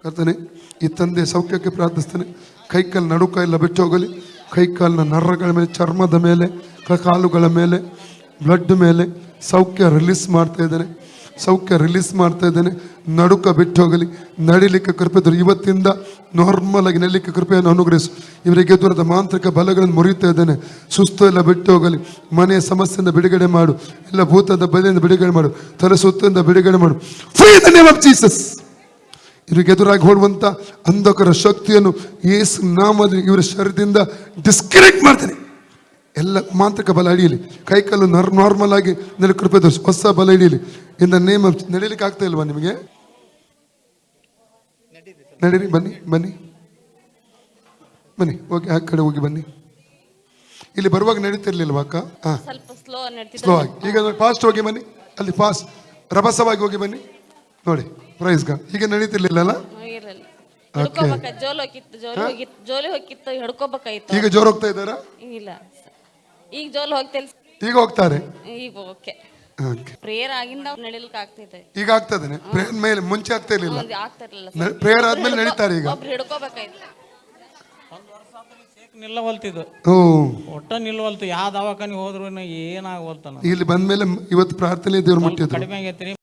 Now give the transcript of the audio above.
ಕರ್ತನೆ, ಈ ತಂದೆ ಸೌಖ್ಯಕ್ಕೆ ಪ್ರಾರ್ಥಿಸ್ತೇನೆ. ಕೈಕಾಲು ನಡುಕ ಎಲ್ಲ ಬಿಟ್ಟು ಹೋಗಲಿ. ಕೈಕಾಲಿನ ನರಗಳ ಮೇಲೆ, ಚರ್ಮದ ಮೇಲೆ, ಕಾಲುಗಳ ಮೇಲೆ, ಬ್ಲಡ್ ಮೇಲೆ ಸೌಖ್ಯ ರಿಲೀಸ್ ಮಾಡ್ತಾ ಇದ್ದೇನೆ. ಸೌಖ್ಯ ರಿಲೀಸ್ ಮಾಡ್ತಾ ಇದ್ದೇನೆ. ನಡುಕ ಬಿಟ್ಟು ಹೋಗಲಿ. ನಡಿಲಿಕ್ಕೆ ಕೃಪೆ ದೊರೆ. ಇವತ್ತಿಂದ ನಾರ್ಮಲ್ ಆಗಿ ನಡಲಿಕ್ಕೆ ಕೃಪೆಯನ್ನು ಅನುಗ್ರಹಿಸು. ಇವರಿಗೆ ದೂರದ ಮಾಂತ್ರಿಕ ಬಲಗಳನ್ನು ಮುರಿತಾ ಇದ್ದೇನೆ. ಸುಸ್ತು ಎಲ್ಲ ಬಿಟ್ಟು ಹೋಗಲಿ. ಮನೆಯ ಸಮಸ್ಯೆಯಿಂದ ಬಿಡುಗಡೆ ಮಾಡು. ಎಲ್ಲ ಭೂತದ ಬಲೆಯಿಂದ ಬಿಡುಗಡೆ ಮಾಡು. ತಲೆ ಸುತ್ತಿಂದ ಬಿಡುಗಡೆ ಮಾಡು. Free in the name of Jesus. ಇವರಿಗೆ ಎದುರಾಗಿ ಹೊಡುವಂಥ ಅಂಧಕಾರ ಶಕ್ತಿಯನ್ನು ಯೇಸು ನಾಮದಲ್ಲಿ ಇವರ ಶರೀರದಿಂದ ಡಿಸ್ಕನೆಕ್ಟ್ ಮಾಡ್ತೇನೆ. ಎಲ್ಲ ಮಾಂತ್ರಿಕ ಬಲ ಹಿಡಿಯಲಿ. ಕೈಕಾಲು ನಾರ್ಮಲ್ ಆಗಿ ನೆಲೆ ಕೃಪೆ ತೋರಿಸಿ. ಹೊಸ ಬಲ ಹಿಡಿಯಲಿ. ಇಂದ ನೇಮ್ ನಡೀಲಿಕ್ಕೆ ಆಗ್ತಾ ಇಲ್ವಾ ನಿಮಗೆ? ನಡೀರಿ, ಬನ್ನಿ ಬನ್ನಿ ಬನ್ನಿ. ಓಕೆ, ಆ ಕಡೆ ಹೋಗಿ ಬನ್ನಿ. ಇಲ್ಲಿ ಬರುವಾಗ ನಡೀತಿರ್ಲಿಲ್ವಾ ಅಕ್ಕ? ಹಾ, ಸ್ಲೋ ಆಗಿ. ಈಗ ಫಾಸ್ಟ್ ಹೋಗಿ ಬನ್ನಿ. ಅಲ್ಲಿ ಫಾಸ್ಟ್ ರಭಸವಾಗಿ ಹೋಗಿ ಬನ್ನಿ. ನೋಡಿ, ಪ್ರೈಸ್ ಗಾಡ್. ಈಗ ನಡೀತಿರ್ಲಿಲ್ಲ. ಈಗ ಜೋರ್ ಹೋಗ್ತಾ ಇದ್ದಾರಾ? ಈಗ ಜೋಲ್ ಹೋಗ್ತಿಲ್ಲ. ಈಗ ಹೋಗ್ತಾರೆ. ಈಗ ಓಕೆ. ಪ್ರೇಯರ್ ಆಗಿಂದ ನಡಿಲಿಕ್ಕೆ ಆಗ್ತೈತೆ. ಈಗ ಆಗ್ತದೇನೆ. ಪ್ರೇಯರ್ ಮೇಲೆ ಮುಂಚೆ ಆಗ್ತಾ ಇರ್ಲಿಲ್ಲ. ಆಗ್ತಾ ಇರಲಿಲ್ಲ. ಪ್ರೇಯರ್ ಆದ್ಮೇಲೆ ನಡೀತಾರೆ. ಈಗ ಹಿಡ್ಕೋಬೇಕಾಯ್ತು. ನಿಲ್ಲವಲ್ತಿದ್ದು ಒಟ್ಟ ನಿಲ್ಲವಲ್ತು. ಯಾವ ದವಾಖಾನೆ ಹೋದ್ರು ಏನಾಗವಲ್ತಾನ. ಇಲ್ಲಿ ಬಂದ್ಮೇಲೆ ಇವತ್ತು ಪ್ರಾರ್ಥನೆ ದೇವ್ರು ಮುಟ್ಟಿದ್ರು. ಕಡಿಮೆ ಆಗೈತಿ.